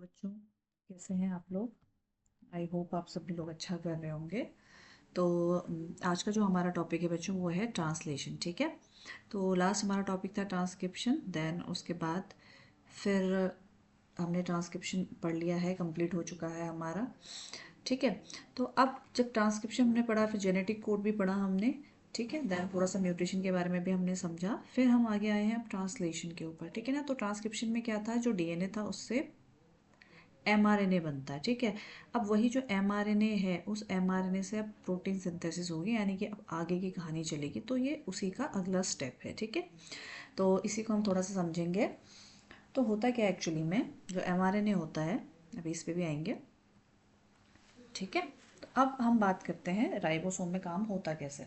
बच्चों, कैसे हैं आप लोग? आई होप आप सभी लोग अच्छा कर रहे होंगे। तो आज का जो हमारा टॉपिक है बच्चों वो है ट्रांसलेशन। ठीक है, तो लास्ट हमारा टॉपिक था ट्रांसक्रिप्शन। देन उसके बाद फिर हमने ट्रांसक्रिप्शन पढ़ लिया है, कंप्लीट हो चुका है हमारा। ठीक है, तो अब जब ट्रांसक्रिप्शन हमने पढ़ा फिर जेनेटिक कोड भी पढ़ा हमने। ठीक है, देन थोड़ा सा म्यूटेशन के बारे में भी हमने समझा। फिर हम आगे आए हैं अब ट्रांसलेशन के ऊपर। ठीक है ना, तो ट्रांसक्रिप्शन में क्या था, जो डीएनए था उससे एमआरएनए बनता है। ठीक है, अब वही जो एमआरएनए है उस एमआरएनए से अब प्रोटीन सिंथेसिस होगी, यानी कि अब आगे की कहानी चलेगी। तो ये उसी का अगला स्टेप है। ठीक है, तो इसी को हम थोड़ा सा समझेंगे। तो होता क्या है एक्चुअली में, जो एमआरएनए होता है, अभी इस पे भी आएंगे। ठीक है, तो अब हम बात करते हैं राइबोसोम में काम होता कैसे।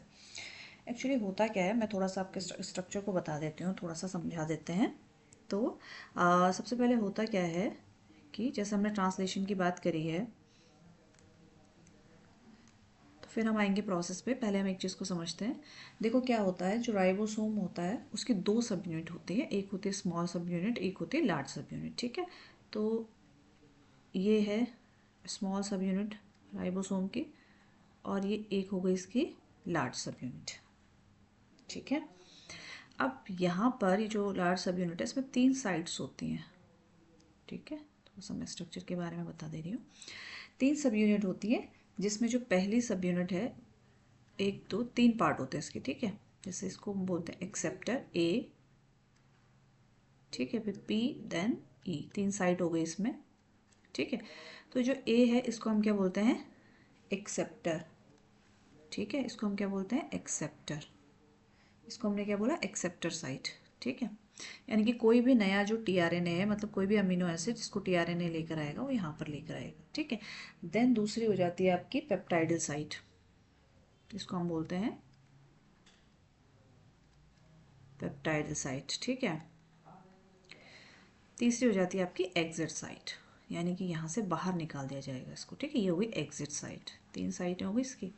एक्चुअली होता क्या है, मैं थोड़ा सा आपके स्ट्रक्चर को बता देती हूँ, थोड़ा सा समझा देते हैं। तो सबसे पहले होता क्या है कि जैसे हमने ट्रांसलेशन की बात करी है, तो फिर हम आएंगे प्रोसेस पे। पहले हम एक चीज़ को समझते हैं। देखो क्या होता है, जो राइबोसोम होता है उसकी दो सब यूनिट होती है, एक होती है स्मॉल सब यूनिट, एक होती है लार्ज सब यूनिट। ठीक है, तो ये है स्मॉल सब यूनिट राइबोसोम की, और ये एक हो गई इसकी लार्ज सब यूनिट। ठीक है, अब यहाँ पर ये जो लार्ज सब यूनिट है इसमें तीन साइड्स होती हैं। ठीक है, थोड़ा सा मैं स्ट्रक्चर के बारे में बता दे रही हूँ। तीन सब यूनिट होती है, जिसमें जो पहली सब यूनिट है, एक दो तीन पार्ट होते हैं इसके। ठीक है, जैसे इसको हम बोलते हैं एक्सेप्टर ए। ठीक है, फिर पी, देन ई, तीन साइड हो गई इसमें। ठीक है, तो जो ए है इसको हम क्या बोलते हैं, एक्सेप्टर। ठीक है, इसको हम क्या बोलते हैं, एक्सेप्टर। इसको हमने क्या बोला, एक्सेप्टर साइट। ठीक है, यानी कि कोई भी नया जो टीआरएनए है, मतलब कोई भी अमीनो एसिड जिसको टीआरएनए लेकर आएगा वो यहाँ पर लेकर आएगा। ठीक है, देन दूसरी हो जाती है आपकी पेप्टाइडल साइट, इसको हम बोलते हैं पेप्टाइडल साइट। ठीक है, तीसरी हो जाती है आपकी एग्जिट साइट, यानी कि यहाँ से बाहर निकाल दिया जाएगा इसको। ठीक है, ये हो गई एग्जिट साइट। तीन साइटें हो गई इसकी।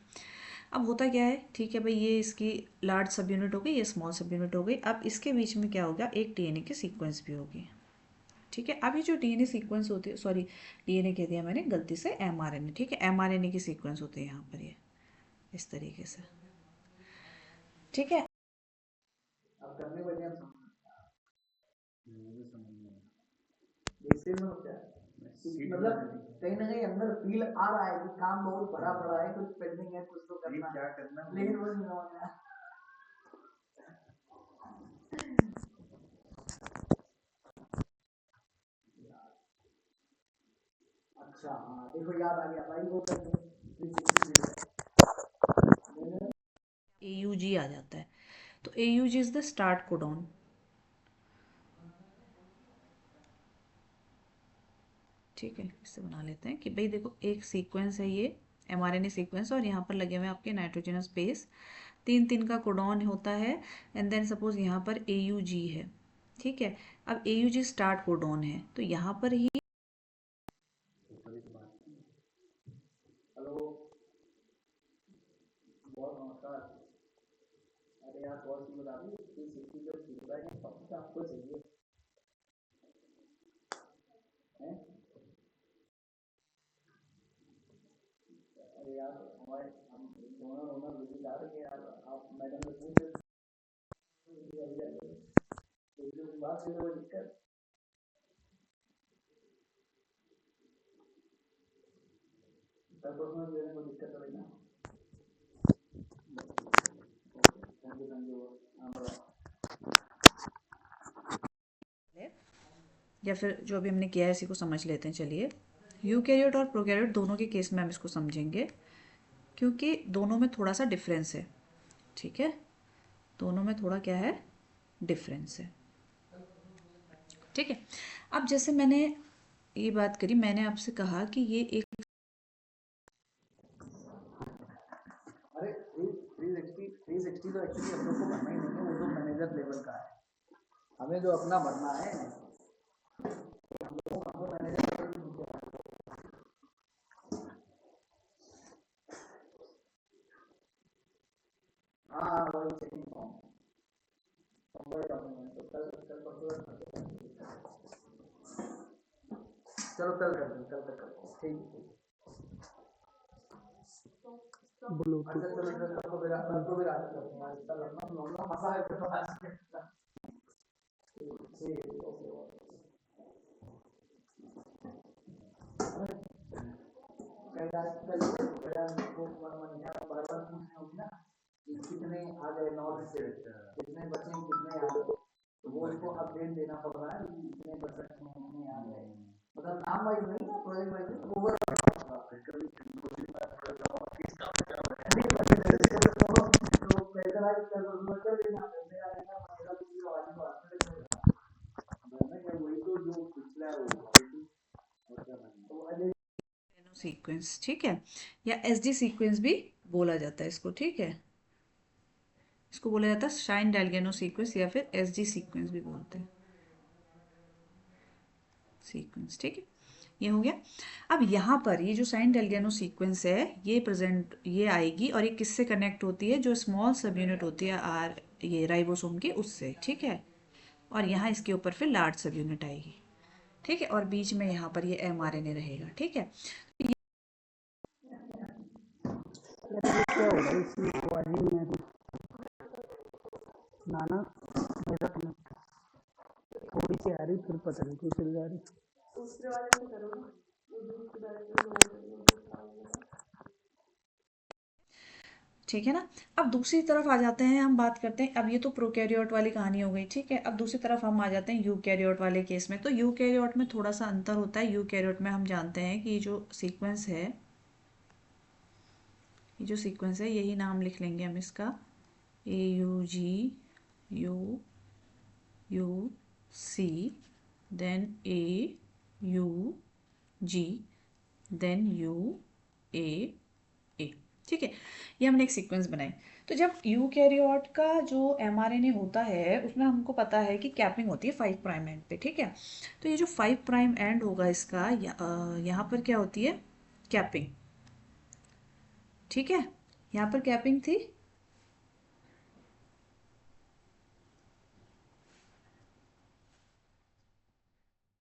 अब होता क्या है, ठीक है भाई, ये इसकी लार्ज सब यूनिट हो गई, ये स्मॉल सब यूनिट हो गई। अब इसके बीच में क्या होगा, एक डीएनए की सीक्वेंस भी होगी। ठीक है, अब ये जो डीएनए सीक्वेंस होती है, सॉरी डीएनए कह दिया मैंने गलती से, एमआरएनए। ठीक है, एमआरएनए की सीक्वेंस होती है यहाँ पर, ये इस तरीके से। ठीक है, अब करने वाले हम जैसे में होता है, मतलब कहीं ना कहीं अंदर फील आ रहा है कि काम बहुत बड़ा पड़ा है, कुछ पेंडिंग है, कुछ तो करना क्या करना, लेकिन वो नहीं हो रहा। अच्छा हाँ, देखो याद आ गया भाई, वो करते हैं AUG आ जाता है। तो AUG is the start codon. ठीक है, इससे बना लेते हैं कि भाई देखो एक सीक्वेंस है ये, एमआरएनए सीक्वेंस, और यहाँ पर लगे हुए आपके नाइट्रोजनस बेस, तीन तीन का कोडॉन होता है। एंड देन सपोज यहाँ पर AUG है। ठीक है, अब AUG स्टार्ट कोडॉन है, तो यहाँ पर ही हेलो, बहुत नमस्कार। अरे यार बहुत सी बता दी, 360 जो फीडबैक है टॉपिक आपको चाहिए है। अरे यार हमारे हम दोनों दोनों बिजी जा रहे हैं यार, आप मैडम से पूछ जो बात है वो दिक्कत, सर पर्सनल देने को दिक्कत हो रही ना। थैंक यू या फिर जो भी हमने किया है इसी को समझ लेते हैं। चलिए, यूकैरियोट और प्रोकैरियोट दोनों के केस में हम इसको समझेंगे, क्योंकि दोनों में थोड़ा सा डिफरेंस है। ठीक है, दोनों में थोड़ा क्या है, डिफरेंस है। ठीक है, अब जैसे मैंने ये बात करी, मैंने आपसे कहा कि ये एक, अरे 360 तो एक्चुअली हम लोग को भरना ही नहीं है, वो तो मैनेजर लेवल का है। हमें जो अपना भरना है वो मैनेजर लेवल का है। हाँ वही चेकिंग फॉर्म, वही डॉक्यूमेंट तो कल कल परसों तक भर देंगे। चलो कल करते हैं, कल तक करते हैं, ठीक है। अच्छा चलो फिर कल को भी रात करते हैं, कल अपना मसा है तो आज ठीक है, ओके। कितने आ गए नॉर्थ से, कितने बचे कितने आ गए, तो वो उसको अपडेट देना पड़ रहा है कि इतने बचे कितने आ गए, मतलब नाम वाइज नहीं है, प्रोजेक्ट वाइज ओवर सीक्वेंस, ठीक है, या एसडी सीक्वेंस भी बोला जाता है इसको, ठीक है। इसको बोला जाता है शाइन डेलगेनो सीक्वेंस या फिर एसडी सीक्वेंस भी बोलते हैं, सीक्वेंस, ठीक है। ये हो गया। अब यहाँ पर ये जो साइन डेलगेनो सीक्वेंस है ये आएगी और ये किससे कनेक्ट होती है, जो स्मॉल सब यूनिट होती है आर ये राइबोसोम के उससे, ठीक है। और यहाँ इसके ऊपर फिर लार्ज सब यूनिट आएगी, ठीक है। और बीच में यहाँ पर ये एमआरएनए रहेगा, ठीक है। क्या होगा इसी वाली में नाना मेरा कनेक्ट थोड़ी सी आ रही, फिर पता नहीं क्यों चल जा रही। दूसरे वाले से करो ना, ठीक है ना। अब दूसरी तरफ आ जाते हैं, हम बात करते हैं, अब ये तो प्रोकैरियोट वाली कहानी हो गई, ठीक है। अब दूसरी तरफ हम आ जाते हैं यूकैरियोट वाले केस में। तो यूकैरियोट में थोड़ा सा अंतर होता है। यूकैरियोट में हम जानते हैं कि ये जो सीक्वेंस है यही नाम लिख लेंगे हम इसका, AUG UC, then AUG, then UAA, ठीक है। ये हमने एक सीक्वेंस बनाई। तो जब यूकैरियोट का जो एमआरएनए होता है उसमें हमको पता है कि कैपिंग होती है 5 प्राइम एंड पे, ठीक है। तो ये जो 5 प्राइम एंड होगा इसका यहाँ पर क्या होती है, कैपिंग, ठीक है। यहाँ पर कैपिंग थी,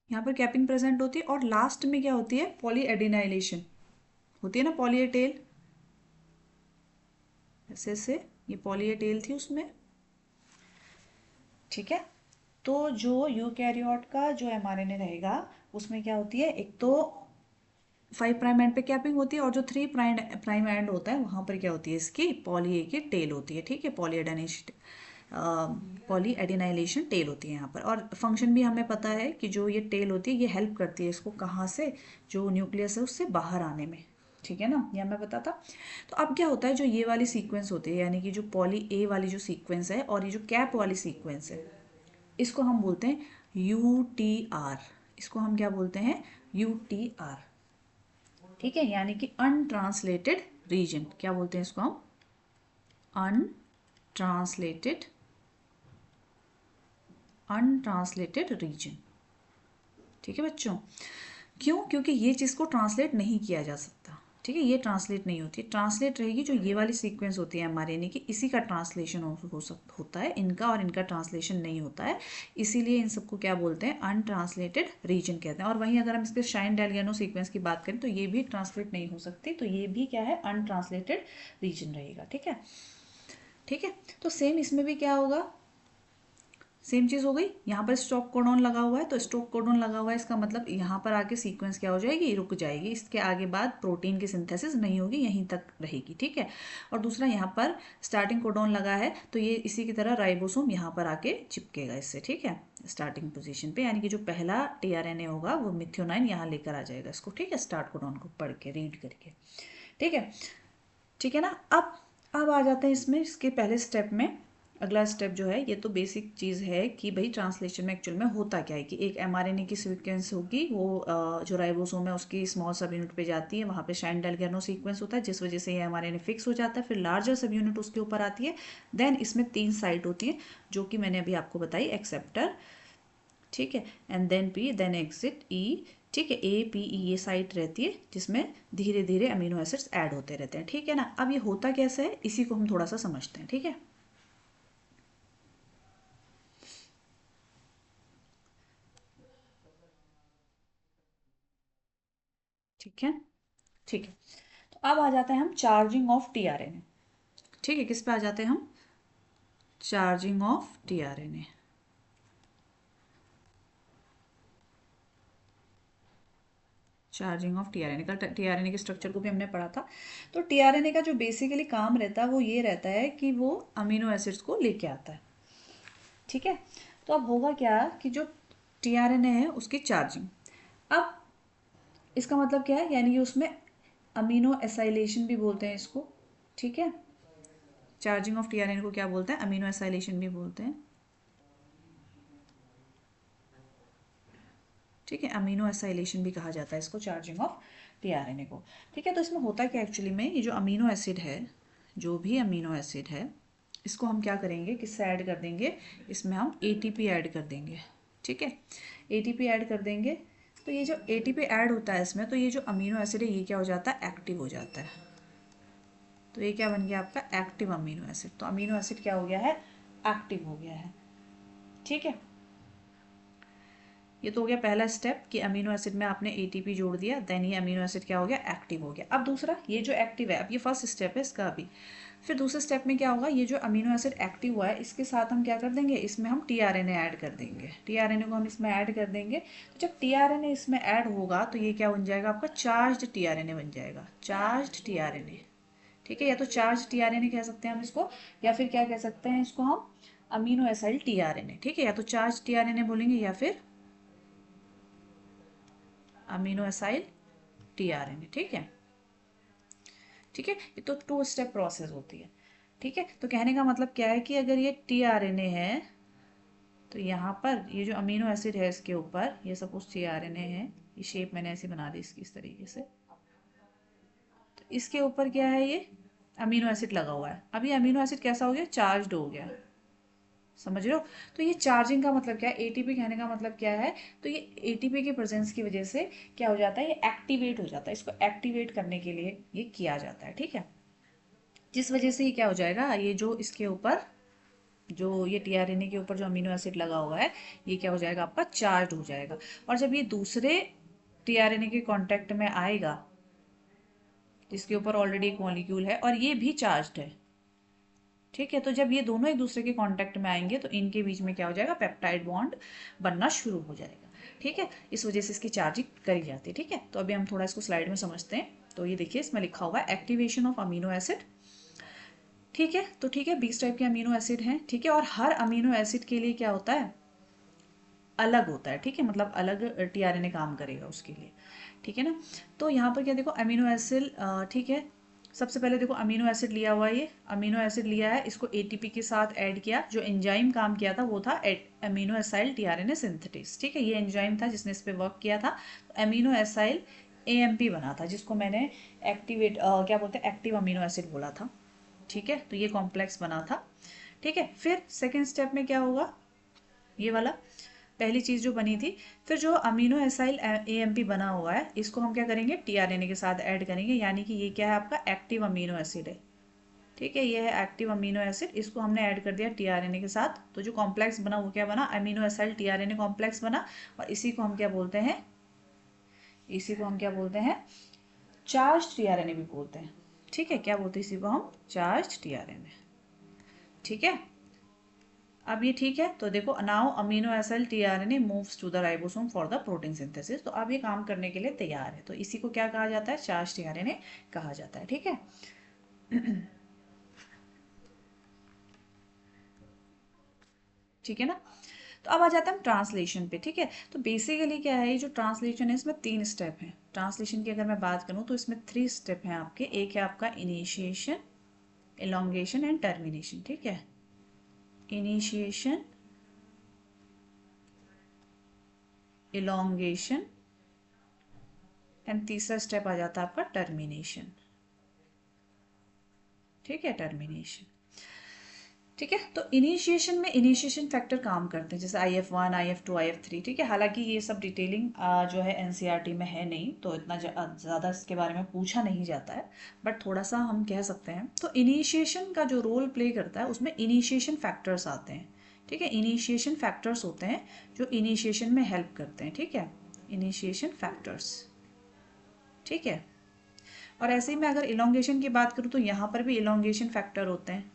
यहाँ पर कैपिंग प्रेजेंट होती है और लास्ट में क्या होती है, पॉली एडिनाइलेशन होती है ना, पॉली ए टेल, ऐसे ये पॉली ए टेल थी उसमें, ठीक है। तो जो यूकैरियोट का जो एमआरएनए रहेगा उसमें क्या होती है, एक तो 5 प्राइम एंड पे कैपिंग होती है और जो 3 प्राइम एंड होता है वहां पर क्या होती है, इसकी पॉली ए की टेल होती है, ठीक है। पॉली एडिनाइलेशन टेल होती है यहाँ पर। और फंक्शन भी हमें पता है कि जो ये टेल होती है ये हेल्प करती है इसको कहाँ से, जो न्यूक्लियस है उससे बाहर आने में, ठीक है ना, ये हमें पता था। तो अब क्या होता है, जो ये वाली सीक्वेंस होती है यानी कि जो पॉली ए वाली जो सीक्वेंस है और ये जो कैप वाली सीक्वेंस है, इसको हम बोलते हैं UTR। इसको हम क्या बोलते हैं, UTR, ठीक है। यानी कि अनट्रांसलेटेड रीजन, क्या बोलते हैं इसको हम, अनट्रांसलेटेड अनट्रांसलेटेड रीजन, ठीक है बच्चों। क्यों, क्योंकि ये चीज़ को ट्रांसलेट नहीं किया जा सकता, ठीक है। ये ट्रांसलेट नहीं होती, ट्रांसलेट रहेगी जो ये वाली सीक्वेंस होती है एमआरएनए की, इसी का ट्रांसलेशन होता है, इनका और इनका ट्रांसलेशन नहीं होता है। इसीलिए इन सबको क्या बोलते हैं, अनट्रांसलेटेड रीजन कहते हैं। और वहीं अगर हम इसके शाइन डेलगेनो सीक्वेंस की बात करें तो ये भी ट्रांसलेट नहीं हो सकती, तो ये भी क्या है, अनट्रांसलेटेड रीजन रहेगा, ठीक है। ठीक है, तो सेम इसमें भी क्या होगा, सेम चीज़ हो गई। यहाँ पर स्टॉप कोडॉन लगा हुआ है, तो स्टॉप कोडॉन लगा हुआ है इसका मतलब यहाँ पर आके सीक्वेंस क्या हो जाएगी, रुक जाएगी। इसके आगे बाद प्रोटीन की सिंथेसिस नहीं होगी, यहीं तक रहेगी, ठीक है। और दूसरा यहाँ पर स्टार्टिंग कोडॉन लगा है तो ये इसी की तरह राइबोसोम यहाँ पर आके चिपकेगा इससे, ठीक है, स्टार्टिंग पोजीशन पे। यानी कि जो पहला टीआरएनए होगा वो मिथ्योनाइन यहाँ लेकर आ जाएगा इसको, ठीक है, स्टार्ट कोडॉन को पढ़ के रीड करके, ठीक है। ठीक है ना। अब आ जाते हैं इसमें, इसके पहले स्टेप में। अगला स्टेप जो है ये तो बेसिक चीज़ है कि भाई ट्रांसलेशन में एक्चुअल में होता क्या है, कि एक एमआरएनए की सीक्वेंस होगी, वो जो राइबोसोम है उसकी स्मॉल सब यूनिट पे जाती है, वहाँ पे शाइन डेलगेनो सीक्वेंस होता है जिस वजह से ये एमआरएनए फिक्स हो जाता है, फिर लार्जर सब यूनिट उसके ऊपर आती है। देन इसमें 3 साइट होती हैं जो कि मैंने अभी आपको बताई, एक्सेप्टर, ठीक है, and then P, then exit E, ठीक है, APE ये साइट रहती है जिसमें धीरे धीरे अमीनो एसिड्स ऐड होते रहते हैं, ठीक है ना। अब ये होता कैसे है इसी को हम थोड़ा सा समझते हैं, ठीक है। ठीक है, ठीक है। तो अब आ जाते हैं हम चार्जिंग ऑफ टीआरएनए। ठीक है, किस पे आ जाते हैं हम? Charging of tRNA. Charging of tRNA का, टीआरएनए के स्ट्रक्चर को भी हमने पढ़ा था। तो टीआरएनए का जो बेसिकली काम रहता है वो ये रहता है कि वो अमीनो एसिड्स को लेके आता है। ठीक है, तो अब होगा क्या कि जो टीआरएनए है उसकी चार्जिंग, अब इसका मतलब क्या है, यानी कि उसमें अमीनो एसाइलेशन भी बोलते हैं इसको। ठीक है, चार्जिंग ऑफ टीआरएनए को क्या बोलते हैं? अमीनो एसाइलेशन भी बोलते हैं। ठीक है, अमीनो एसाइलेशन भी कहा जाता है इसको, चार्जिंग ऑफ टीआरएनए को। ठीक है, तो इसमें होता क्या एक्चुअली में, ये जो अमीनो एसिड है, जो भी अमीनो एसिड है, इसको हम क्या करेंगे, किससे ऐड कर देंगे? इसमें हम एटीपी ऐड कर देंगे। ठीक है, एटीपी ऐड कर देंगे, तो ये जो एटीपी ऐड होता है इसमें, तो ये जो अमीनो एसिड है ये क्या हो जाता है? एक्टिव हो जाता है। तो ये क्या बन गया आपका? Active amino acid. तो अमीनो एसिड क्या हो गया है? एक्टिव हो गया है। ठीक है, ये तो हो गया पहला स्टेप कि अमीनो एसिड में आपने एटीपी जोड़ दिया, देन ये अमीनो एसिड क्या हो गया? एक्टिव हो गया। अब दूसरा, ये जो एक्टिव है, अब ये फर्स्ट स्टेप है इसका अभी। फिर दूसरे स्टेप में क्या होगा, ये जो अमीनो एसिड एक्टिव हुआ है इसके साथ हम क्या कर देंगे, इसमें हम टीआरएनए ऐड कर देंगे। टीआरएनए को हम इसमें ऐड कर देंगे। तो जब टीआरएनए इसमें ऐड होगा तो ये क्या बन जाएगा आपका? चार्ज्ड टीआरएनए बन जाएगा, चार्ज्ड टीआरएनए। ठीक है, या तो चार्ज टीआरएनए कह सकते हैं हम इसको, या फिर क्या कह सकते हैं इसको हम? Amino acyl tRNA. ठीक है, या तो चार्ज टीआरएनए बोलेंगे या फिर अमीनो एसाइल टीआरएनए। ठीक है, ठीक है, ये तो 2 स्टेप प्रोसेस होती है। ठीक है, तो कहने का मतलब क्या है कि अगर ये टीआरएनए है तो यहाँ पर ये जो अमीनो एसिड है इसके ऊपर, ये सपोज टीआरएनए है, ये शेप मैंने ऐसे बना दी इसकी इस तरीके से, तो इसके ऊपर क्या है, ये अमीनो एसिड लगा हुआ है। अब ये अमीनो एसिड कैसा हो गया? चार्ज्ड हो गया। समझ रहे हो? तो ये चार्जिंग का मतलब क्या है, एटीपी कहने का मतलब क्या है? तो ये एटीपी के प्रेजेंस की वजह से क्या हो जाता है, ये एक्टिवेट हो जाता है। इसको एक्टिवेट करने के लिए ये किया जाता है। ठीक है, जिस वजह से ये क्या हो जाएगा, ये जो इसके ऊपर, जो ये टीआरएनए के ऊपर जो अमीनो एसिड लगा हुआ है, ये क्या हो जाएगा आपका? चार्ज हो जाएगा। और जब ये दूसरे टीआरएनए के कांटेक्ट में आएगा, जिसके ऊपर ऑलरेडी एक मॉलिक्यूल है और ये भी चार्ज्ड है, ठीक है, तो जब ये दोनों एक दूसरे के कांटेक्ट में आएंगे तो इनके बीच में क्या हो जाएगा? पेप्टाइड बॉन्ड बनना शुरू हो जाएगा। ठीक है, इस वजह से इसकी चार्जिंग करी जाती है। ठीक है, तो अभी हम थोड़ा इसको स्लाइड में समझते हैं। तो ये देखिए, इसमें लिखा हुआ है एक्टिवेशन ऑफ अमीनो एसिड। ठीक है, तो ठीक है, 20 टाइप के अमीनो एसिड हैं। ठीक है, और हर अमीनो एसिड के लिए क्या होता है? अलग होता है। ठीक है, मतलब अलग टीआरएनए काम करेगा उसके लिए। ठीक है ना, तो यहाँ पर क्या देखो, अमीनो एसिड, ठीक है, सबसे पहले देखो अमीनो एसिड लिया हुआ है, ये अमीनो एसिड लिया है, इसको एटीपी के साथ ऐड किया। जो एंजाइम काम किया था वो था अमीनो एसाइल टीआरएनए सिंथेटेस। ठीक है, ये एंजाइम था जिसने इस पर वर्क किया था। अमीनो एसाइल एएमपी बना था, जिसको मैंने एक्टिवेट क्या बोलते हैं, एक्टिव अमीनो एसिड बोला था। ठीक है, तो ये कॉम्प्लेक्स बना था। ठीक है, फिर सेकेंड स्टेप में क्या होगा, ये वाला पहली चीज़ जो बनी थी, फिर जो अमीनो एसाइल एएमपी बना हुआ है इसको हम क्या करेंगे? टीआरएनए के साथ ऐड करेंगे, यानी कि ये क्या है आपका? एक्टिव अमीनो एसिड है। ठीक है, ये है एक्टिव अमीनो एसिड, इसको हमने ऐड कर दिया टीआरएनए के साथ। तो जो कॉम्प्लेक्स बना वो क्या बना? अमीनो एसाइल टीआरएनए कॉम्प्लेक्स बना। और इसी को हम क्या बोलते हैं? इसी को हम क्या बोलते हैं? चार्ज टीआरएनए भी बोलते हैं। ठीक है, क्या बोलते हैं इसी को हम? Charge tRNA. ठीक है, अब ये ठीक है, तो देखो, now amino acid tRNA moves to the ribosome for the protein synthesis. तो अब ये काम करने के लिए तैयार है, तो इसी को क्या कहा जाता है? चार्ज टीआरएनए कहा जाता है। ठीक है, ठीक है ना, तो अब आ जाता है हम ट्रांसलेशन पे। ठीक है, तो बेसिकली क्या है, ये जो ट्रांसलेशन है इसमें 3 स्टेप हैं। ट्रांसलेशन की अगर मैं बात करूँ तो इसमें 3 स्टेप हैं आपके। एक है आपका इनिशिएशन, एलोंगेशन एंड टर्मिनेशन। ठीक है, इनिशिएशन, इलोंगेशन एंड तीसरा स्टेप आ जाता है आपका टर्मिनेशन। ठीक है, टर्मिनेशन। ठीक है, तो इनिशिएशन में इनिशिएशन फैक्टर काम करते हैं, जैसे IF1, IF2, IF3। ठीक है, हालांकि ये सब डिटेलिंग जो है एनसीईआरटी में है नहीं, तो इतना ज़्यादा इसके बारे में पूछा नहीं जाता है, बट थोड़ा सा हम कह सकते हैं। तो इनिशिएशन का जो रोल प्ले करता है उसमें इनिशिएशन फैक्टर्स आते हैं। ठीक है, इनिशिएशन फैक्टर्स होते हैं जो इनिशिएशन में हेल्प करते हैं। ठीक है, इनिशिएशन फैक्टर्स। ठीक है। और ऐसे ही मैं अगर इलोंगेशन की बात करूँ तो यहाँ पर भी इलोंगेशन फैक्टर होते हैं,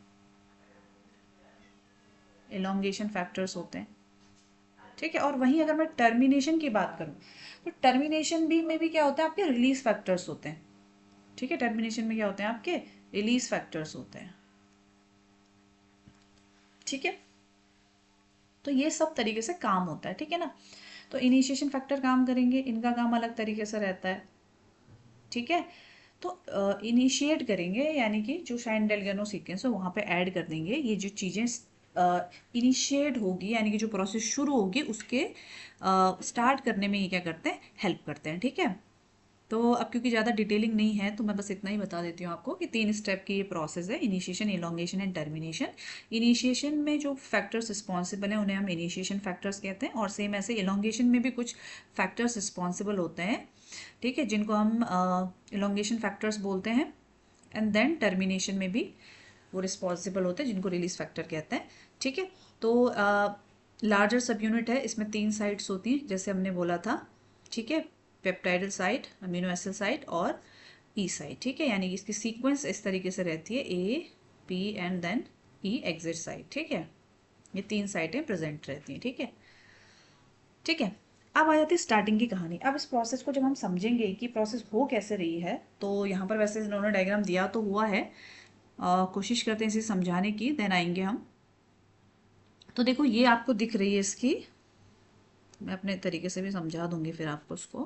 इलोंगेशन फैक्टर्स होते हैं। ठीक है। और वहीं अगर मैं टर्मिनेशन की बात करूँ तो टर्मिनेशन भी में भी क्या होता है, आपके रिलीज फैक्टर्स होते हैं। ठीक है। टर्मिनेशन में क्या होते हैं, आपके रिलीज फैक्टर्स होते हैं। ठीक है। तो ये सब तरीके से काम होता है। ठीक है ना। तो इनिशिएशन फैक्टर काम करेंगे, इनका काम अलग तरीके से रहता है। ठीक है। तो इनिशिएट करेंगे यानी कि जो शाइन डेलगेनो सीक्वेंस है वहाँ पे ऐड कर देंगे ये जो चीज़ें इनिशिएट होगी, यानी कि जो प्रोसेस शुरू होगी उसके स्टार्ट करने में ये क्या करते हैं, हेल्प करते हैं। ठीक है। तो अब क्योंकि ज़्यादा डिटेलिंग नहीं है तो मैं बस इतना ही बता देती हूँ आपको कि 3 स्टेप की ये प्रोसेस है, initiation, elongation and termination. Initiation में जो फैक्टर्स रिस्पॉन्सिबल हैं उन्हें हम इनिशिएशन फैक्टर्स कहते हैं, और सेम ऐसे इलोंगेशन में भी कुछ फैक्टर्स रिस्पॉन्सिबल होते हैं। ठीक है। जिनको हम इलोंगेशन फैक्टर्स बोलते हैं। एंड देन टर्मिनेशन में भी वो रिस्पॉन्सिबल होते हैं जिनको रिलीज फैक्टर कहते हैं। ठीक है। तो लार्जर सब यूनिट है, इसमें 3 साइट्स होती हैं जैसे हमने बोला था। ठीक है। Peptidyl site, amino acid site और ई साइट। ठीक है। यानी कि इसकी सीक्वेंस इस तरीके से रहती है, A P and then E exit site. ठीक है। ये 3 साइटें प्रेजेंट रहती हैं। ठीक है। ठीक है। अब आ जाती है स्टार्टिंग की कहानी। अब इस प्रोसेस को जब हम समझेंगे कि प्रोसेस हो कैसे रही है, तो यहाँ पर वैसे इन्होंने डायग्राम दिया तो हुआ है, कोशिश करते हैं इसे समझाने की, देन आएंगे हम। तो देखो ये आपको दिख रही है इसकी, मैं अपने तरीके से भी समझा दूंगी फिर आपको उसको।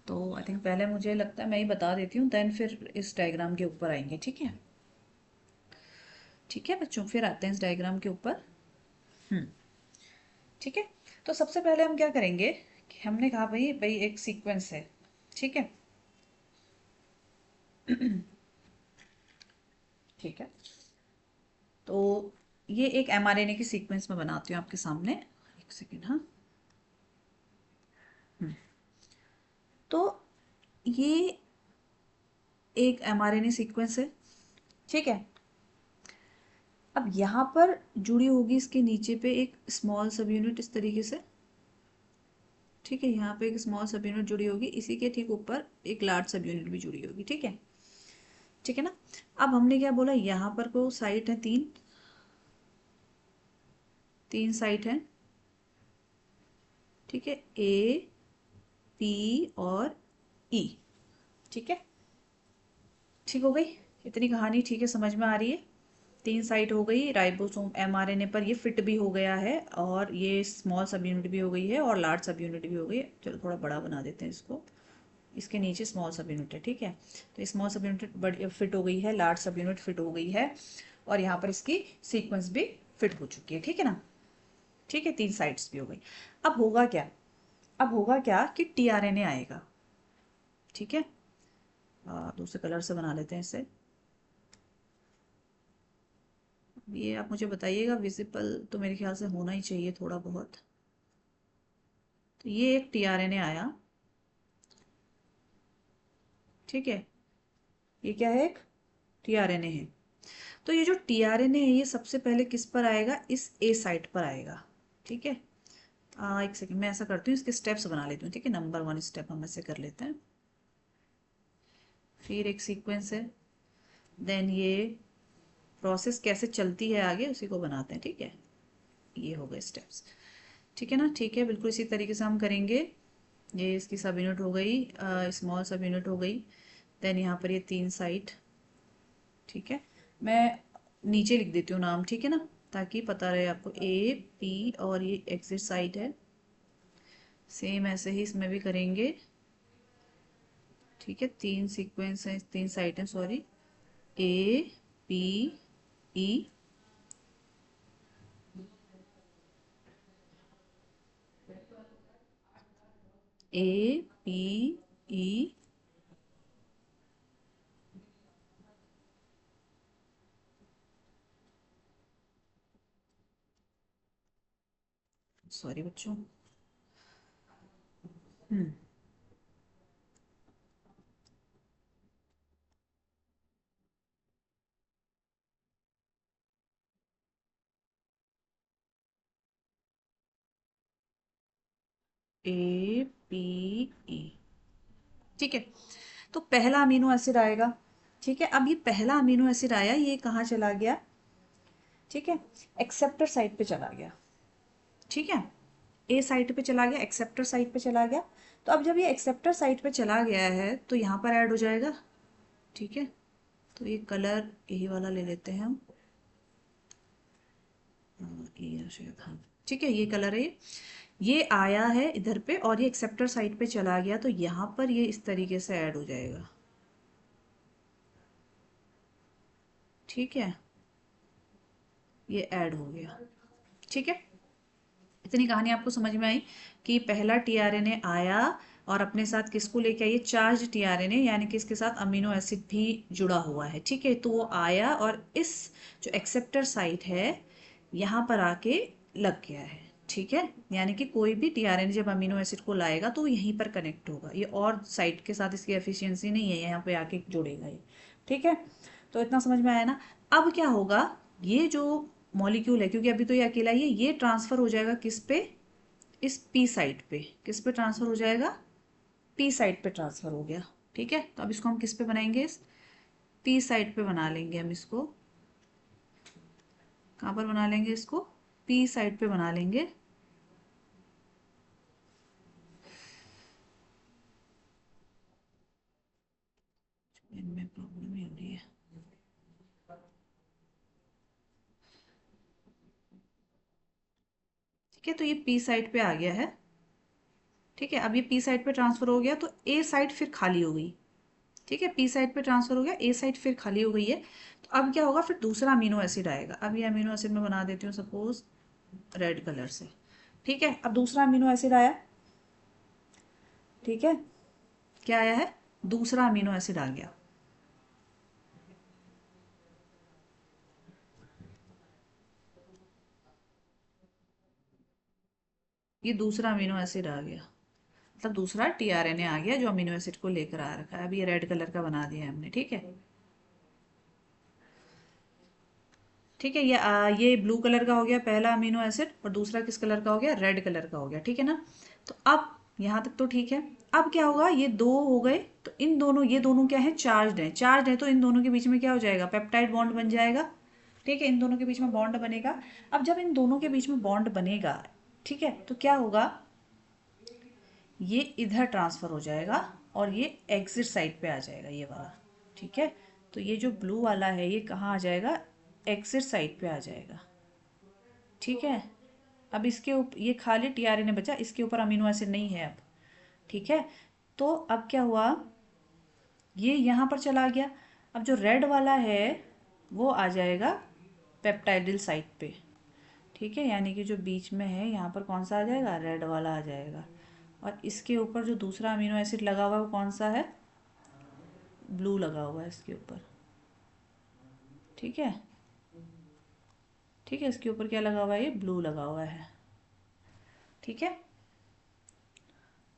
तो आई थिंक पहले मुझे लगता है मैं ही बता देती हूँ, देन फिर इस डायग्राम के ऊपर आएंगे। ठीक है। ठीक है बच्चों, फिर आते हैं इस डायग्राम के ऊपर। हम्म। ठीक है। तो सबसे पहले हम क्या करेंगे कि हमने कहा भाई भाई एक सीक्वेंस है। ठीक है। ठीक है। तो ये एक mRNA की सीक्वेंस में बनाती हूँ आपके सामने। एक सेकेंड, हाँ। हम्म। तो ये एक mRNA सीक्वेंस है। ठीक है। अब यहाँ पर जुड़ी होगी इसके नीचे पे एक स्मॉल सब यूनिट इस तरीके से। ठीक है। यहाँ पे एक स्मॉल सब यूनिट जुड़ी होगी, इसी के ठीक ऊपर एक लार्ज सब यूनिट भी जुड़ी होगी। ठीक है। ठीक है ना। अब हमने क्या बोला, यहाँ पर को साइट है 3, 3 साइट है। ठीक है। ए पी और ई। ठीक है। ठीक हो गई इतनी कहानी? ठीक है, समझ में आ रही है? 3 साइट हो गई, राइबोसोम एमआरएनए पर ये फिट भी हो गया है, और ये स्मॉल सब यूनिट भी हो गई है और लार्ज सब यूनिट भी हो गई है। चलो थोड़ा बड़ा बना देते हैं इसको, इसके नीचे स्मॉल सब यूनिट है। ठीक है। तो स्मॉल सब यूनिट बड़ी फिट हो गई है, लार्ज सब यूनिट फिट हो गई है, और यहाँ पर इसकी सीक्वेंस भी फिट हो चुकी है। ठीक है ना। ठीक है। 3 साइट्स भी हो गई। अब होगा क्या, अब होगा क्या कि टीआरएनए आएगा। ठीक है। दूसरे कलर से बना लेते हैं इसे। ये आप मुझे बताइएगा, विजिबल तो मेरे ख्याल से होना ही चाहिए थोड़ा बहुत। तो ये एक टीआरएनए आया। ठीक है। ये क्या है, एक टीआरएनए है। तो ये जो टीआरएनए है ये सबसे पहले किस पर आएगा, इस ए साइट पर आएगा। ठीक है। एक सेकंड, मैं ऐसा करती हूँ, इसके स्टेप्स बना लेती हूँ। ठीक है। नंबर 1 स्टेप हम ऐसे कर लेते हैं। फिर एक सीक्वेंस है, देन ये प्रोसेस कैसे चलती है आगे उसी को बनाते हैं। ठीक है। ये हो गए स्टेप्स। ठीक है ना। ठीक है, बिल्कुल इसी तरीके से हम करेंगे। ये इसकी सब यूनिट हो गई, स्मॉल सब यूनिट हो गई। देन यहाँ पर ये 3 साइट। ठीक है। मैं नीचे लिख देती हूँ नाम, ठीक है ना, ताकि पता रहे आपको। ए पी और ये एग्जिट साइट है। सेम ऐसे ही इसमें भी करेंगे। ठीक है। 3 सीक्वेंस हैं, 3 साइट हैं, sorry. A P E. A P E. Sorry बच्चों। हम्म। A P E. ठीक है। तो पहला अमीनो एसिड आएगा, ठीक है। अब ये पहला अमीनो एसिड आया, ये कहाँ चला गया, ठीक है, एक्सेप्टर साइट पे चला गया, ठीक है। ए साइट पे चला गया, एक्सेप्टर साइट पे चला गया। तो अब जब ये एक्सेप्टर साइट पे चला गया है तो यहाँ पर ऐड हो जाएगा, ठीक है। तो ये कलर यही वाला ले लेते हैं हम, ये शायद, हाँ ठीक है, ये कलर है। ये आया है इधर पे और ये एक्सेप्टर साइट पे चला गया, तो यहाँ पर ये इस तरीके से ऐड हो जाएगा, ठीक है। ये ऐड हो गया, ठीक है। इतनी कहानी आपको समझ में आई कि पहला टीआरएनए आया और अपने साथ किसको लेके आई, चार्ज टीआरएनए, यानी कि इसके साथ अमीनो एसिड भी जुड़ा हुआ है, ठीक है। तो वो आया और इस जो एक्सेप्टर साइट है यहाँ पर आके लग गया है, ठीक है। यानी कि कोई भी टीआरएनए जब अमीनो एसिड को लाएगा तो यहीं पर कनेक्ट होगा, ये और साइट के साथ इसकी एफिशिएंसी नहीं है, यहाँ पे आके जुड़ेगा ये, ठीक है। तो इतना समझ में आया ना। अब क्या होगा, ये जो मॉलिक्यूल है, क्योंकि अभी तो ये अकेला ही है, ये ट्रांसफर हो जाएगा किस पे, इस पी साइड पे। किस पे ट्रांसफर हो जाएगा, पी साइड पे ट्रांसफर हो गया, ठीक है। तो अब इसको हम किस पे बनाएंगे, इस पी साइड पे बना लेंगे हम इसको। कहाँ पर बना लेंगे इसको, पी साइड पे बना लेंगे। इनमें प्रॉब्लम ही हो रही है, ठीक है। तो ये पी साइड पे आ गया है, ठीक है। अब ये पी साइड पे ट्रांसफर हो गया तो ए साइड फिर खाली हो गई, ठीक है। पी साइड पे ट्रांसफर हो गया, ए साइड फिर खाली हो गई है। तो अब क्या होगा, फिर दूसरा अमीनो एसिड आएगा। अब ये अमीनो एसिड मैं बना देती हूँ सपोज रेड कलर से, ठीक है। अब दूसरा अमीनो एसिड आया, ठीक है। क्या आया है, दूसरा अमीनो एसिड आ गया, ये दूसरा अमीनो एसिड आ गया, मतलब दूसरा टीआरएनए आ गया जो अमीनो एसिड को लेकर आ रखा है। अब ये रेड कलर का बना दिया हमने, ठीक है, ठीक है। ये ब्लू कलर का हो गया पहला अमीनो एसिड, और दूसरा किस कलर का हो गया, रेड कलर का हो गया, ठीक है ना। तो अब यहाँ तक तो ठीक है। अब क्या होगा, ये दो हो गए, तो इन दोनों, ये दोनों क्या है, चार्ज है, चार्ज है, तो इन दोनों के बीच में क्या हो जाएगा, पेप्टाइड बॉन्ड बन जाएगा, ठीक है। इन दोनों के बीच में बॉन्ड बनेगा। अब जब इन दोनों के बीच में बॉन्ड बनेगा, ठीक है, तो क्या होगा, ये इधर ट्रांसफर हो जाएगा और ये एग्जिट साइड पे आ जाएगा, ये वाला, ठीक है। तो ये जो ब्लू वाला है ये कहाँ आ जाएगा, एग्जिट साइड पे आ जाएगा, ठीक है। अब इसके ऊपर ये खाली टीआरएनए बचा, इसके ऊपर अमीनो एसिड नहीं है अब, ठीक है। तो अब क्या हुआ, ये यहाँ पर चला गया। अब जो रेड वाला है वो आ जाएगा पेप्टाइडिल साइट पे, ठीक है। यानी कि जो बीच में है यहाँ पर कौन सा आ जाएगा, रेड वाला आ जाएगा। और इसके ऊपर जो दूसरा अमीनो एसिड लगा हुआ है वो कौन सा है, ब्लू लगा हुआ है इसके ऊपर, ठीक है, ठीक है। इसके ऊपर क्या लगा हुआ है, ये ब्लू लगा हुआ है, ठीक है।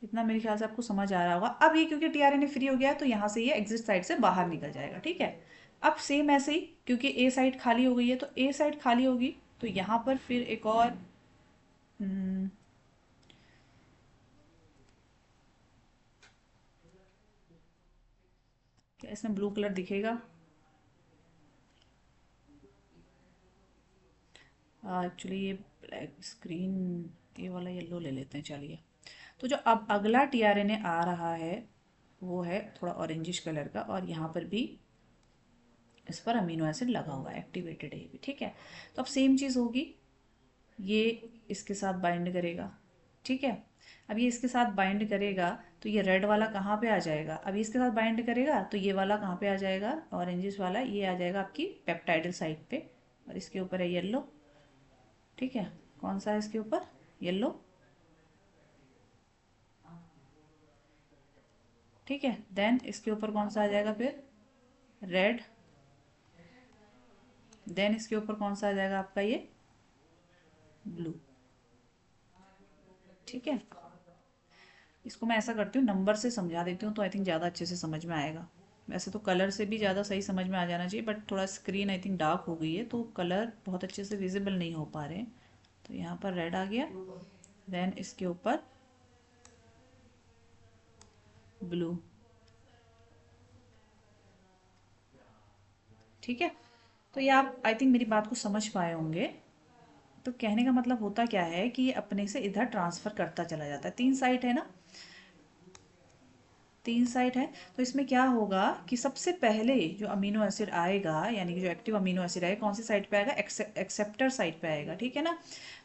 इतना मेरे ख्याल से आपको समझ आ रहा होगा। अब ये क्योंकि टीआरएनए फ्री हो गया है तो यहाँ से ये एग्जिट साइड से बाहर निकल जाएगा, ठीक है। अब सेम ऐसे ही, क्योंकि ए साइड खाली हो गई है, तो ए साइड खाली होगी तो यहाँ पर फिर एक और हम्म, क्या इसमें ब्लू कलर दिखेगा, एक्चुअली ये ब्लैक स्क्रीन, ये वाला येलो ले लेते हैं, चलिए। तो जो अब अगला टीआरएनए आ रहा है वो है थोड़ा ऑरेंजिश कलर का, और यहाँ पर भी इस पर अमीनो एसिड लगा हुआ है, एक्टिवेटेड है ये भी, ठीक है। तो अब सेम चीज़ होगी, ये इसके साथ बाइंड करेगा, ठीक है। अब ये इसके साथ बाइंड करेगा तो ये रेड वाला कहाँ पे आ जाएगा, अब ये इसके साथ बाइंड करेगा तो ये वाला कहाँ पे आ जाएगा, ऑरेंजिश वाला, ये आ जाएगा आपकी पेप्टाइडल साइड पे, और इसके ऊपर है येलो, ठीक है। कौन सा है इसके ऊपर, येलो, ठीक है। देन इसके ऊपर कौन सा आ जाएगा फिर, रेड। देन इसके ऊपर कौन सा आ जाएगा आपका ये, ब्लू, ठीक है। इसको मैं ऐसा करती हूँ, नंबर से समझा देती हूँ तो आई थिंक ज़्यादा अच्छे से समझ में आएगा। वैसे तो कलर से भी ज़्यादा सही समझ में आ जाना चाहिए, बट थोड़ा स्क्रीन आई थिंक डार्क हो गई है तो कलर बहुत अच्छे से विजिबल नहीं हो पा रहे हैं। तो यहाँ पर रेड आ गया, देन इसके ऊपर ब्लू, ठीक है। तो ये आप आई थिंक मेरी बात को समझ पाए होंगे। तो कहने का मतलब होता क्या है कि ये अपने से इधर ट्रांसफ़र करता चला जाता है। 3 साइट है ना, 3 साइट है। तो इसमें क्या होगा कि सबसे पहले जो अमीनो एसिड आएगा, यानी कि जो एक्टिव अमीनो एसिड आएगा, कौन सी साइट पे आएगा? एक्सेप्टर साइट पे आएगा, ठीक है ना।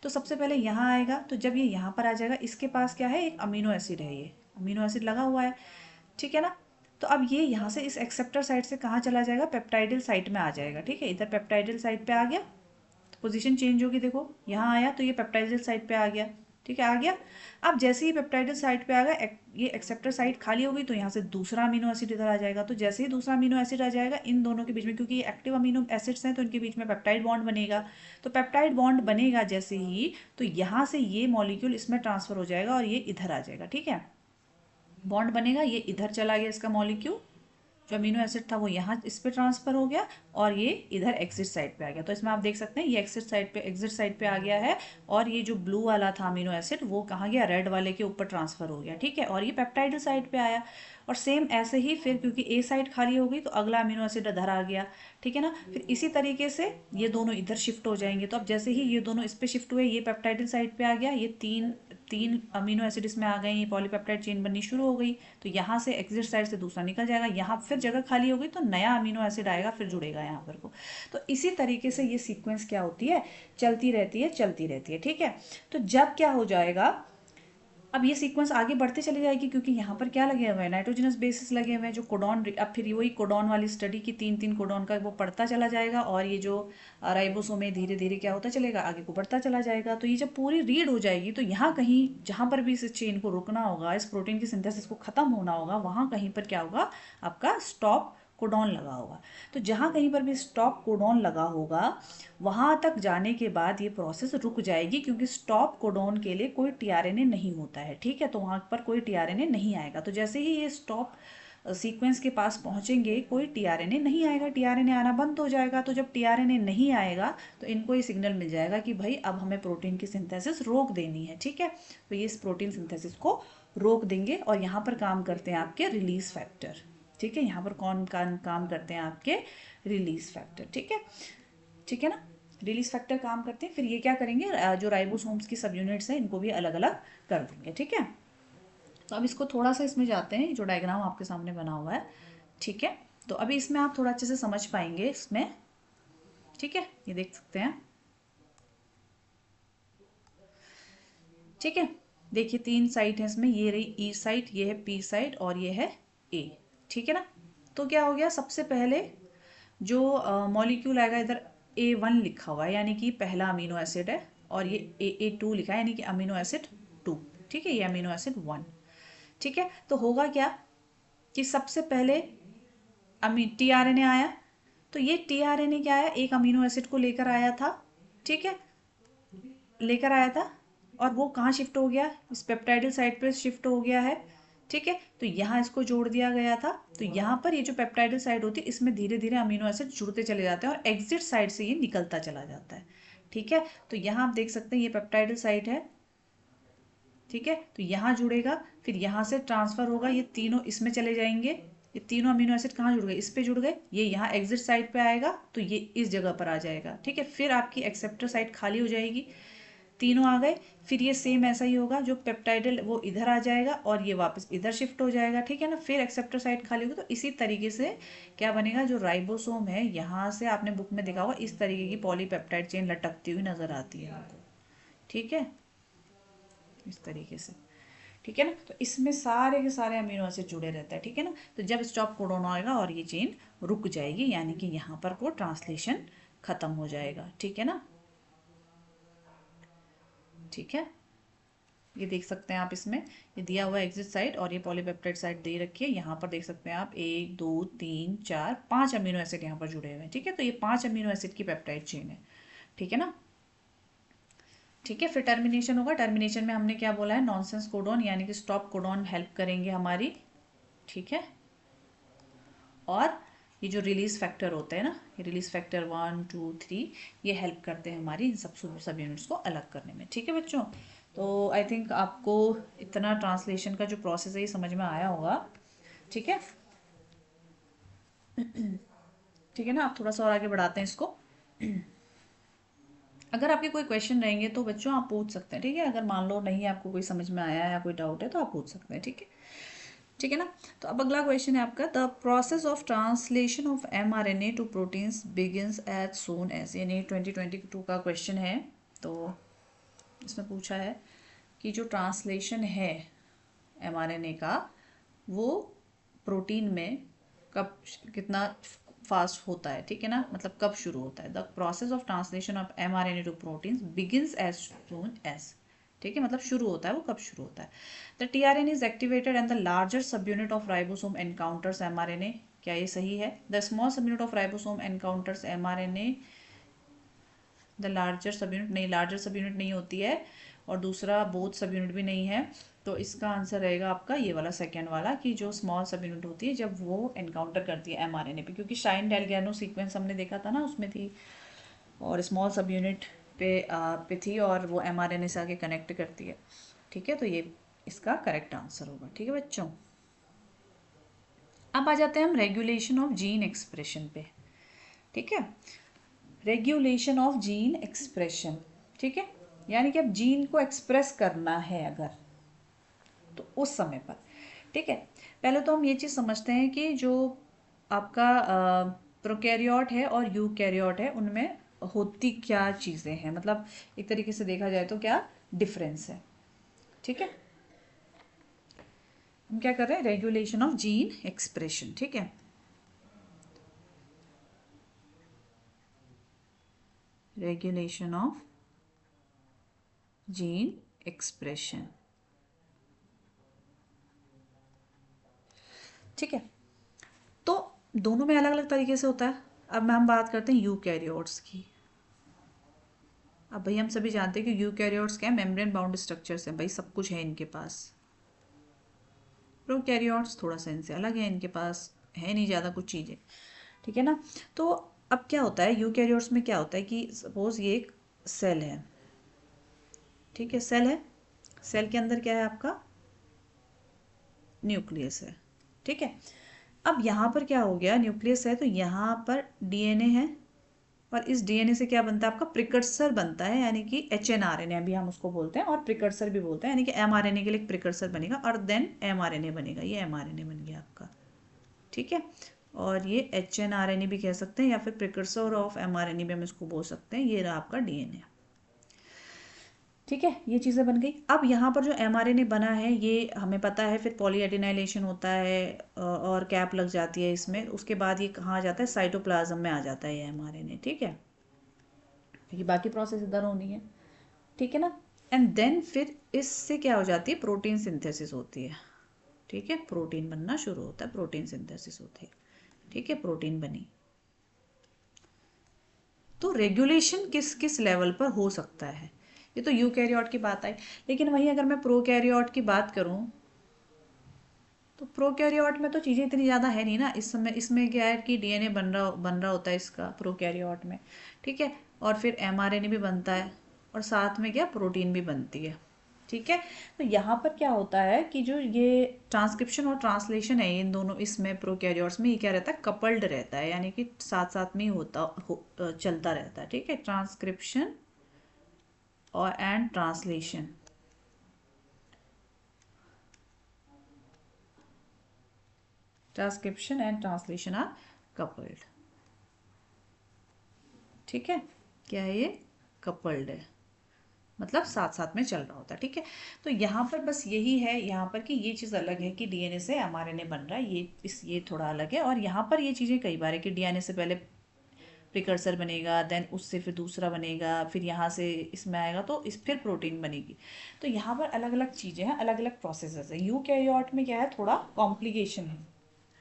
तो सबसे पहले यहाँ आएगा, तो जब ये यहाँ पर आ जाएगा, इसके पास क्या है? एक अमीनो एसिड है, ये अमीनो एसिड लगा हुआ है, ठीक है ना। तो अब ये यहाँ से इस एक्सेप्टर साइट से कहाँ चला जाएगा? पेप्टाइडल साइट में आ जाएगा, ठीक है। इधर पेप्टाइडल साइट पे आ गया, पोजीशन चेंज होगी, देखो यहाँ आया तो ये पेप्टाइडल साइट पे आ गया, ठीक है, आ गया। अब जैसे ही पेप्टाइडल साइट पे आ गया, ये एक्सेप्टर साइट खाली हो गई, तो यहाँ से दूसरा अमीनो एसिड इधर आ जाएगा। तो जैसे ही दूसरा अमीनो एसिड आ जाएगा, इन दोनों के बीच में, क्योंकि ये एक्टिव अमीनो एसिड्स हैं, तो इनके बीच में पेप्टाइड बॉन्ड बनेगा। तो पेप्टाइड बॉन्ड बनेगा जैसे ही, तो यहाँ से ये मॉलिक्यूल इसमें ट्रांसफर हो जाएगा और ये इधर आ जाएगा, ठीक है। बॉन्ड बनेगा, ये इधर चला गया, इसका मॉलिक्यूल जो अमीनो एसिड था वो यहाँ इस पे ट्रांसफर हो गया, और ये इधर एग्जिट साइड पे आ गया। तो इसमें आप देख सकते हैं ये एग्जिट साइड पे आ गया है, और ये जो ब्लू वाला था अमीनो एसिड वो कहाँ गया? रेड वाले के ऊपर ट्रांसफर हो गया, ठीक है। और ये पेप्टाइडल साइड पे आया, और सेम ऐसे ही फिर, क्योंकि ए साइड खाली हो गई तो अगला अमीनो एसिड इधर आ गया, ठीक है ना। फिर इसी तरीके से ये दोनों इधर शिफ्ट हो जाएंगे। तो अब जैसे ही ये दोनों इस पे शिफ्ट हुए, ये पेप्टाइडल साइड पे आ गया, ये तीन तीन अमीनो एसिड इसमें आ गए, ये पॉलीपेप्टाइड चेन बननी शुरू हो गई। तो यहाँ से एग्जिट साइड से दूसरा निकल जाएगा, यहाँ फिर जगह खाली हो गई तो नया अमीनो एसिड आएगा, फिर जुड़ेगा यहाँ पर को। तो इसी तरीके से ये सीक्वेंस क्या होती है? चलती रहती है, चलती रहती है, ठीक है। तो जब क्या हो जाएगा, अब ये सीक्वेंस आगे बढ़ते चली जाएगी, क्योंकि यहाँ पर क्या लगे हुए हैं? नाइट्रोजनस बेसिस लगे हुए हैं, जो कोडॉन, अब फिर वही कोडॉन वाली स्टडी की 3-3 कोडॉन का वो पढ़ता चला जाएगा, और ये जो राइबोसोम में धीरे धीरे क्या होता चलेगा? आगे को बढ़ता चला जाएगा। तो ये जब पूरी रीड हो जाएगी, तो यहाँ कहीं जहाँ पर भी इस चेन को रुकना होगा, इस प्रोटीन की सिंथेसिस को खत्म होना होगा, वहाँ कहीं पर क्या होगा? आपका स्टॉप कोडॉन लगा होगा। तो जहाँ कहीं पर भी स्टॉप कोडॉन लगा होगा, वहाँ तक जाने के बाद ये प्रोसेस रुक जाएगी, क्योंकि स्टॉप कोडॉन के लिए कोई टीआरएनए नहीं होता है, ठीक है। तो वहाँ पर कोई टीआरएनए नहीं आएगा। तो जैसे ही ये स्टॉप सीक्वेंस के पास पहुंचेंगे, कोई टीआरएनए नहीं आएगा, टीआरएनए आना बंद हो जाएगा। तो जब टीआरएनए नहीं आएगा, तो इनको ये सिग्नल मिल जाएगा कि भाई अब हमें प्रोटीन की सिंथेसिस रोक देनी है, ठीक है। तो ये इस प्रोटीन सिंथेसिस को रोक देंगे, और यहाँ पर काम करते हैं आपके रिलीज फैक्टर, ठीक है। यहाँ पर कौन काम करते हैं? आपके रिलीज फैक्टर, ठीक है, ठीक है ना। रिलीज फैक्टर काम करते हैं। फिर ये क्या करेंगे? जो राइबोसोम्स की सब यूनिट्स हैं, इनको भी अलग अलग कर देंगे, ठीक है। तो अब इसको थोड़ा सा इसमें जाते हैं, जो डायग्राम आपके सामने बना हुआ है, ठीक है। तो अभी इसमें आप थोड़ा अच्छे से समझ पाएंगे इसमें, ठीक है। ये देख सकते हैं, ठीक है। देखिए 3 साइट है इसमें, ये रही ई साइट, ये है पी साइट, और ये है ए, ठीक है ना। तो क्या हो गया? सबसे पहले जो मॉलिक्यूल आएगा, इधर A1 लिखा हुआ है, यानी कि पहला अमीनो एसिड है, और ये AA2 लिखा है, यानी कि अमीनो एसिड 2, ठीक है। ये अमीनो एसिड 1, ठीक है। तो होगा क्या कि सबसे पहले टीआरएनए आया, तो ये टीआरएनए क्या आया? एक अमीनो एसिड को लेकर आया था, ठीक है, लेकर आया था, और वो कहाँ शिफ्ट हो गया? इस पेप्टाइडल साइड पर शिफ्ट हो गया है, ठीक है। तो यहाँ इसको जोड़ दिया गया था। तो यहाँ पर ये जो पेप्टाइडल साइड होती है, इसमें धीरे धीरे अमीनो एसिड जुड़ते चले जाते हैं, और एग्जिट साइड से ये निकलता चला जाता है, ठीक है। तो यहाँ आप देख सकते हैं ये पेप्टाइडल साइड है, ठीक है। तो यहाँ जुड़ेगा, फिर यहाँ से ट्रांसफर होगा, ये तीनों इसमें चले जाएंगे। ये तीनों अमीनो एसिड कहाँ जुड़ गए? इस पे जुड़ गए। ये यहाँ एग्जिट साइड पे आएगा, तो ये इस जगह पर आ जाएगा, ठीक है। फिर आपकी एक्सेप्टर साइड खाली हो जाएगी, तीनों आ गए। फिर ये सेम ऐसा ही होगा, जो पेप्टाइडल वो इधर आ जाएगा, और ये वापस इधर शिफ्ट हो जाएगा, ठीक है ना। फिर एक्सेप्टर साइड खाली होगी। तो इसी तरीके से क्या बनेगा? जो राइबोसोम है, यहाँ से आपने बुक में देखा होगा, इस तरीके की पॉलीपेप्टाइड चेन लटकती हुई नजर आती है आपको, ठीक है, इस तरीके से, ठीक है ना। तो इसमें सारे के सारे अमीनो एसिड जुड़े रहते हैं, ठीक है ना। तो जब स्टॉप कोडॉन आएगा और ये चेन रुक जाएगी, यानी कि यहाँ पर को ट्रांसलेशन खत्म हो जाएगा, ठीक है ना, ठीक है। ये देख सकते हैं आप, इसमें ये दिया हुआ है एग्जिट साइट, और ये पॉलीपेप्टाइड साइट दे रखी है। यहाँ पर देख सकते हैं आप 1 2 3 4 5 अमीनो एसिड यहाँ पर जुड़े हुए हैं, ठीक है। तो ये 5 अमीनो एसिड की पेप्टाइड चेन है, ठीक है ना, ठीक है। फिर टर्मिनेशन होगा। टर्मिनेशन में हमने क्या बोला है? नॉनसेंस कोडॉन, यानी कि स्टॉप कोडॉन हेल्प करेंगे हमारी, ठीक है। और ये जो रिलीज फैक्टर होते हैं ना, ये रिलीज फैक्टर 1 2 3, ये हेल्प करते हैं हमारी इन सब यूनिट्स को अलग करने में, ठीक है बच्चों। तो आई थिंक आपको इतना ट्रांसलेशन का जो प्रोसेस है ये समझ में आया होगा, ठीक है। ठीक है ना। आप थोड़ा सा और आगे बढ़ाते हैं इसको। अगर आपके कोई क्वेश्चन रहेंगे तो बच्चों आप पूछ सकते हैं, ठीक है। अगर मान लो नहीं आपको कोई समझ में आया या कोई डाउट है तो आप पूछ सकते हैं, ठीक है। ठीक है ना। तो अब अगला क्वेश्चन है आपका, the process of translation of mRNA to proteins begins as soon as, यानी 2022 का क्वेश्चन है। तो इसमें पूछा है कि जो ट्रांसलेशन है mRNA का वो प्रोटीन में कब कितना फास्ट होता है, ठीक है ना, मतलब कब शुरू होता है। The process of translation of mRNA to proteins begins as soon as, ठीक है, मतलब शुरू होता है, वो कब शुरू होता है। The tRNA is activated and the larger सब unit of ribosome encounters mRNA, क्या ये सही है। द स्मॉल सब unit of ribosome encounters mRNA, the larger सब यूनिट नहीं, लार्जर सब यूनिट नहीं होती है, और दूसरा बोथ सब यूनिट भी नहीं है। तो इसका आंसर रहेगा आपका ये वाला सेकेंड वाला, कि जो स्मॉल सब यूनिट होती है जब वो एनकाउंटर करती है mRNA पे, क्योंकि शाइन डेलगैनो सीक्वेंस हमने देखा था ना, उसमें थी और स्मॉल सब यूनिट पे थी और वो mRNA से आके कनेक्ट करती है, ठीक है। तो ये इसका करेक्ट आंसर होगा, ठीक है बच्चों। अब आ जाते हैं हम रेगुलेशन ऑफ जीन एक्सप्रेशन पे, ठीक है। रेगुलेशन ऑफ जीन एक्सप्रेशन, ठीक है, यानी कि अब जीन को एक्सप्रेस करना है अगर, तो उस समय पर, ठीक है। पहले तो हम ये चीज़ समझते हैं कि जो आपका प्रोकैरियोट है और यूकैरियोट है उनमें होती क्या चीज़ें हैं, मतलब एक तरीके से देखा जाए तो क्या डिफरेंस है, ठीक है। हम क्या कर रहे हैं, रेगुलेशन ऑफ जीन एक्सप्रेशन, ठीक है। रेगुलेशन ऑफ जीन एक्सप्रेशन, ठीक है। तो दोनों में अलग अलग तरीके से होता है। अब हम बात करते हैं यूकैरियोट्स की। अब भाई हम सभी जानते हैं कि यूकैरियोट्स क्या है, मेम्ब्रेन बाउंड स्ट्रक्चर्स हैं, भाई सब कुछ है इनके पास। प्रोकैरियोट्स थोड़ा सा इनसे अलग है, इनके पास है नहीं ज़्यादा कुछ चीज़ें, ठीक है ना। तो अब क्या होता है यूकैरियोट्स में, क्या होता है कि सपोज ये एक सेल है, ठीक है, सेल है, सेल के अंदर क्या है आपका न्यूक्लियस है, ठीक है। अब यहाँ पर क्या हो गया, न्यूक्लियस है तो यहाँ पर डीएनए है, और इस डीएनए से क्या बनता है आपका प्रिकर्सर बनता है, यानी कि एचएनआरएनए अभी हम उसको बोलते हैं, और प्रिकर्सर भी बोलते हैं, यानी कि एमआरएनए के लिए एक प्रिकर्सर बनेगा और देन एमआरएनए बनेगा, ये एमआरएनए बन गया आपका, ठीक है। और ये एचएनआरएनए भी कह सकते हैं या फिर प्रिकर्सर ऑफ एमआरएनए भी हम इसको बोल सकते हैं। ये रहा आपका डीएनए, ठीक है, ये चीज़ें बन गई। अब यहाँ पर जो mRNA बना है ये हमें पता है, फिर पॉलीएडिनाइलेशन होता है और कैप लग जाती है इसमें, उसके बाद ये कहाँ आ जाता है, साइटोप्लाज्म में आ जाता है ये mRNA, ठीक है। ये बाकी प्रोसेस इधर होनी है, ठीक है ना। एंड देन फिर इससे क्या हो जाती है, प्रोटीन सिंथेसिस होती है, ठीक है, प्रोटीन बनना शुरू होता है, प्रोटीन सिंथेसिस होती है, ठीक है, प्रोटीन बनी। तो रेगुलेशन किस किस लेवल पर हो सकता है, ये तो यूकैरियोट की बात आई। लेकिन वहीं अगर मैं प्रोकैरियोट की बात करूं तो प्रोकैरियोट में तो चीज़ें इतनी ज़्यादा है नहीं ना इस समय। इसमें क्या है कि डीएनए बन रहा होता है इसका प्रोकैरियोट में, ठीक है, और फिर एमआरएनए भी बनता है, और साथ में क्या प्रोटीन भी बनती है, ठीक है। तो यहाँ पर क्या होता है कि जो ये ट्रांसक्रिप्शन और ट्रांसलेशन है इन दोनों, इसमें प्रोकैरियोट्स में ये क्या रहता है, कपल्ड रहता है, यानी कि साथ साथ में ही चलता रहता है, ठीक है, ट्रांसक्रिप्शन और and translation, transcription and translation are coupled, ठीक है, क्या है ये, कपल्ड है, मतलब साथ साथ में चल रहा होता है, ठीक है। तो यहाँ पर बस यही है यहाँ पर कि ये चीज़ अलग है कि डीएनए से एमआरएनए बन रहा है, ये थोड़ा अलग है। और यहाँ पर ये चीज़ें कई बार है कि डीएनए से पहले प्रिकर्सर बनेगा, देन उससे फिर दूसरा बनेगा, फिर यहाँ से इसमें आएगा तो इस फिर प्रोटीन बनेगी। तो यहाँ पर अलग अलग चीज़ें हैं, अलग अलग प्रोसेसेस है। यूकैरियोट में क्या है, थोड़ा कॉम्प्लिकेशन है,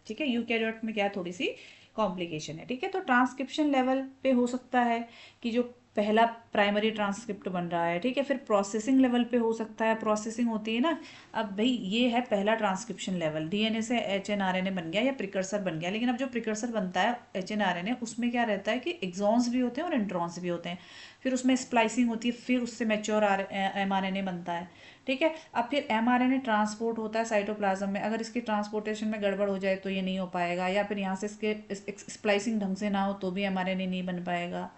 ठीक है, यूकैरियोट में क्या है, थोड़ी सी कॉम्प्लिकेशन है, ठीक है। तो ट्रांसक्रिप्शन लेवल पे हो सकता है कि जो पहला प्राइमरी ट्रांसक्रिप्ट बन रहा है, ठीक है, फिर प्रोसेसिंग लेवल पे हो सकता है, प्रोसेसिंग होती है ना। अब भाई ये है पहला ट्रांसक्रिप्शन लेवल, डीएनए से एचएनआरएनए बन गया या प्रिकर्सर बन गया, लेकिन अब जो प्रिकर्सर बनता है एचएनआरएनए उसमें क्या रहता है कि एक्सॉन्स भी होते हैं और इंट्रॉन्स भी होते हैं, फिर उसमें स्प्लाइसिंग होती है, फिर उससे मैच्योर एमआरएनए बनता है, ठीक है। अब फिर mRNA ट्रांसपोर्ट होता है साइटोप्लाज्म में, अगर इसकी ट्रांसपोर्टेशन में गड़बड़ हो जाए तो ये नहीं हो पाएगा, या फिर यहाँ से इसके स्प्लाइसिंग ढंग से ना हो तो भी mRNA नहीं बन पाएगा।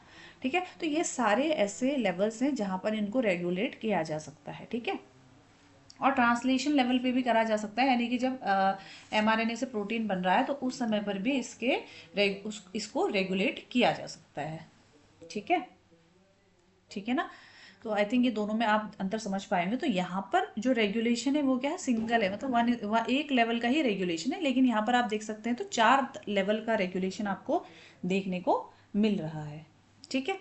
ठीक है, तो ये सारे ऐसे लेवल्स हैं जहाँ पर इनको रेगुलेट किया जा सकता है। ठीक है, और ट्रांसलेशन लेवल पे भी करा जा सकता है, यानी कि जब mRNA से प्रोटीन बन रहा है तो उस समय पर भी इसको रेगुलेट किया जा सकता है। ठीक है, ठीक है ना। तो आई थिंक ये दोनों में आप अंतर समझ पाएंगे। तो यहाँ पर जो रेगुलेशन है वो क्या है, सिंगल है, मतलब एक लेवल का ही रेगुलेशन है, लेकिन यहाँ पर आप देख सकते हैं तो 4 लेवल का रेगुलेशन आपको देखने को मिल रहा है। ठीक है,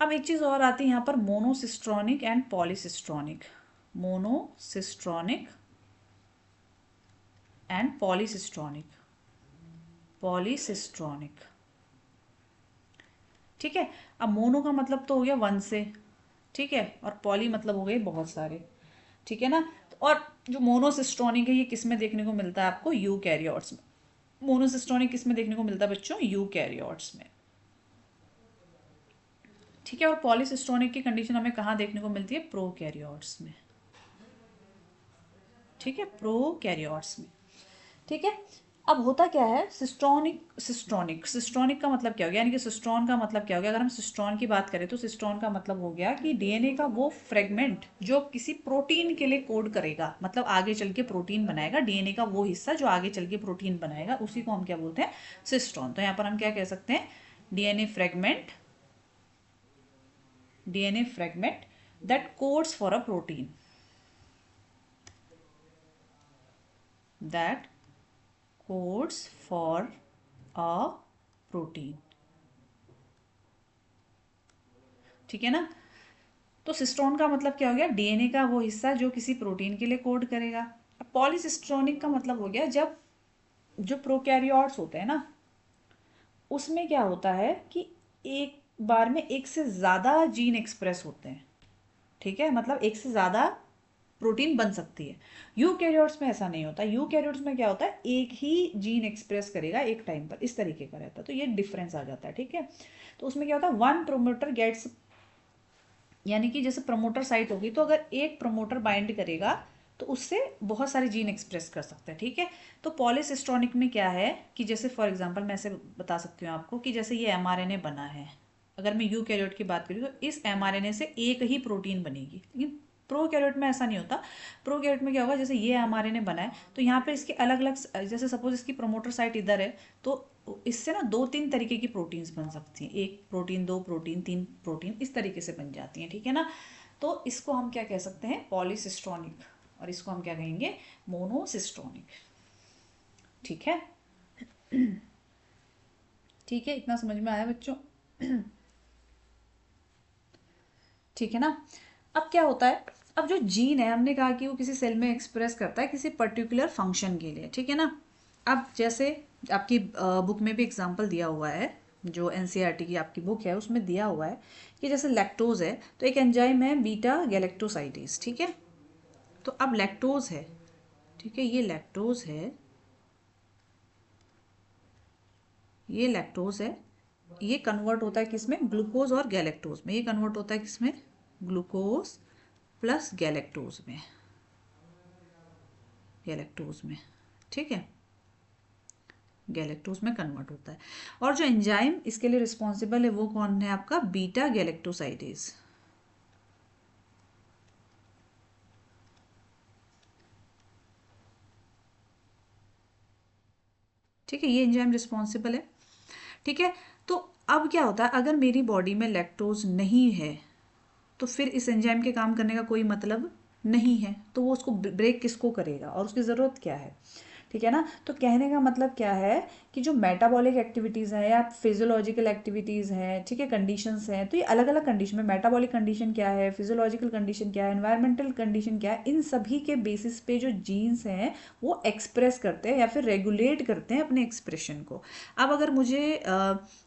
अब एक चीज़ और आती है यहाँ पर, monocistronic and polycistronic. Monocistronic and polycistronic. Polycistronic, ठीक है। अब मोनो का मतलब तो हो गया वन से, ठीक है, और पॉली मतलब हो गए बहुत सारे, ठीक है ना। और जो मोनोसिस्ट्रॉनिक है ये किस में देखने को मिलता है आपको, यूकैरियोट्स में। मोनोसिस्ट्रॉनिक किस में देखने को मिलता है बच्चों, यूकैरियोट्स में। ठीक है, और पॉलीसिस्ट्रॉनिक की कंडीशन हमें कहाँ देखने को मिलती है, प्रोकैरियोट्स में। ठीक है, प्रोकैरियोट्स में। ठीक है, अब होता क्या है, सिस्ट्रॉनिक का मतलब क्या हो गया, यानी कि सिस्ट्रॉन का मतलब क्या हो गया। अगर हम सिस्ट्रॉन की बात करें तो सिस्ट्रॉन का मतलब हो गया कि डीएनए का वो फ्रेगमेंट जो किसी प्रोटीन के लिए कोड करेगा, मतलब आगे चल के प्रोटीन बनाएगा, डीएनए का वो हिस्सा जो आगे चल के प्रोटीन बनाएगा, उसी को हम क्या बोलते हैं, सिस्ट्रॉन। तो यहाँ पर हम क्या कह सकते हैं, DNA fragment that codes for a protein, that codes for a protein। ठीक है ना। तो सिस्ट्रॉन का मतलब क्या हो गया, डीएनए का वो हिस्सा जो किसी प्रोटीन के लिए कोड करेगा। अब पॉलीसिस्ट्रॉनिक का मतलब हो गया, जब जो प्रोकैरियोट्स होते हैं ना, उसमें क्या होता है कि एक बार में एक से ज़्यादा जीन एक्सप्रेस होते हैं। ठीक है, मतलब एक से ज़्यादा प्रोटीन बन सकती है। यूकैरियोट्स में ऐसा नहीं होता। यूकैरियोट्स में क्या होता है, एक ही जीन एक्सप्रेस करेगा एक टाइम पर, इस तरीके का रहता है। तो ये डिफरेंस आ जाता है। ठीक है, तो उसमें क्या होता है, वन प्रोमोटर गेट्स, यानी कि जैसे प्रमोटर साइट होगी तो अगर एक प्रमोटर बाइंड करेगा तो उससे बहुत सारे जीन एक्सप्रेस कर सकते हैं। ठीक है, तो पॉलीसिस्ट्रॉनिक में क्या है कि जैसे फॉर एग्जांपल मैं ऐसे बता सकती हूँ आपको कि जैसे ये एमआरएनए बना है, अगर मैं यूकैरियोट की बात करूँ तो इस एमआरएनए से एक ही प्रोटीन बनेगी, लेकिन प्रोकैरियोट में ऐसा नहीं होता। प्रोकैरियोट में क्या होगा, जैसे ये एमआरएनए बना है तो यहाँ पे इसके अलग अलग, जैसे सपोज इसकी प्रमोटर साइट इधर है तो इससे ना 2-3 तरीके की प्रोटीन्स बन सकती हैं, एक प्रोटीन, 2 प्रोटीन, 3 प्रोटीन, इस तरीके से बन जाती हैं। ठीक है ना, तो इसको हम क्या कह सकते हैं, पॉलीसिस्ट्रॉनिक, और इसको हम क्या कहेंगे, मोनोसिस्ट्रॉनिक। ठीक है, ठीक है, इतना समझ में आया बच्चों। ठीक है ना। अब क्या होता है, अब जो जीन है हमने कहा कि वो किसी सेल में एक्सप्रेस करता है किसी पर्टिकुलर फंक्शन के लिए। ठीक है ना। अब जैसे आपकी बुक में भी एग्जांपल दिया हुआ है, जो एनसीईआरटी की आपकी बुक है उसमें दिया हुआ है कि जैसे लैक्टोज है तो एक एंजाइम है बीटा गैलेक्टोसाइडेज। ठीक है, तो अब लैक्टोज है, ठीक है, ये लैक्टोज है, ये लैक्टोज है, ये कन्वर्ट होता है किसमें, ग्लूकोज और गैलेक्टोज में। ये कन्वर्ट होता है किसमें, ग्लूकोज प्लस गैलेक्टोज में, गैलेक्टोज में। ठीक है, गैलेक्टोज में कन्वर्ट होता है। और जो एंजाइम इसके लिए रिस्पॉन्सिबल है वो कौन है आपका, बीटा गैलेक्टोसाइडेज। ठीक है, ये एंजाइम रिस्पॉन्सिबल है। ठीक है, तो अब क्या होता है, अगर मेरी बॉडी में लैक्टोज नहीं है तो फिर इस एंजाइम के काम करने का कोई मतलब नहीं है, तो वो उसको ब्रेक किसको करेगा और उसकी ज़रूरत क्या है। ठीक है ना, तो कहने का मतलब क्या है कि जो मेटाबॉलिक एक्टिविटीज़ हैं या फिजियोलॉजिकल एक्टिविटीज़ हैं, ठीक है, कंडीशंस हैं, तो ये अलग अलग कंडीशन में, मेटाबॉलिक कंडीशन क्या है, फिजियोलॉजिकल कंडीशन क्या है, एनवायरमेंटल कंडीशन क्या है, इन सभी के बेसिस पे जो जीन्स हैं वो एक्सप्रेस करते हैं या फिर रेगुलेट करते हैं अपने एक्सप्रेशन को। अब अगर मुझे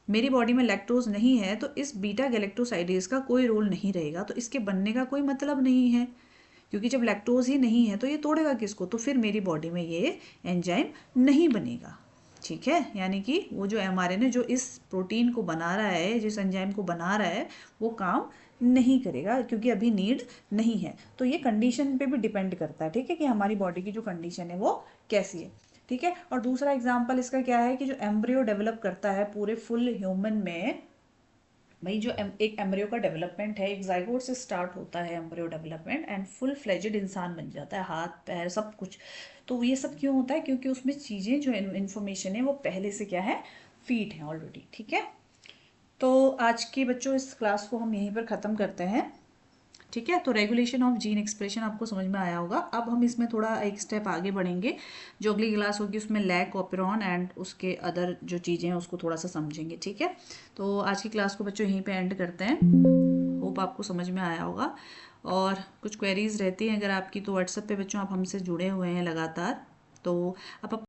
मेरी बॉडी में लैक्टोज नहीं है तो इस बीटा गैलेक्टोसाइडेज का कोई रोल नहीं रहेगा, तो इसके बनने का कोई मतलब नहीं है, क्योंकि जब लैक्टोज ही नहीं है तो ये तोड़ेगा किसको, तो फिर मेरी बॉडी में ये एंजाइम नहीं बनेगा। ठीक है, यानी कि वो जो एमआरएनए जो इस प्रोटीन को बना रहा है, जिस एंजाइम को बना रहा है, वो काम नहीं करेगा क्योंकि अभी नीड नहीं है। तो ये कंडीशन पे भी डिपेंड करता है, ठीक है, कि हमारी बॉडी की जो कंडीशन है वो कैसी है, ठीक है। और दूसरा एग्जाम्पल इसका क्या है कि जो एम्ब्रियो डेवलप करता है पूरे फुल ह्यूमन में, भाई जो एक एम्ब्रियो का डेवलपमेंट है, एक जाइगोट से स्टार्ट होता है embryo development and full fledged इंसान बन जाता है, हाथ पैर सब कुछ। तो ये सब क्यों होता है? क्योंकि उसमें चीज़ें जो इन्फॉर्मेशन है वो पहले से क्या है, फीड है ऑलरेडी, ठीक है। तो आज के बच्चों इस क्लास को हम यहीं पर ख़त्म करते हैं, ठीक है। तो रेगुलेशन ऑफ जीन एक्सप्रेशन आपको समझ में आया होगा। अब हम इसमें थोड़ा एक स्टेप आगे बढ़ेंगे, जो अगली क्लास होगी उसमें लैक ऑपेरॉन एंड उसके अदर जो चीज़ें हैं उसको थोड़ा सा समझेंगे, ठीक है। तो आज की क्लास को बच्चों यहीं पे एंड करते हैं। होप आपको समझ में आया होगा। और कुछ क्वेरीज रहती हैं अगर आपकी, तो व्हाट्सएप पे बच्चों आप हमसे जुड़े हुए हैं लगातार, तो आप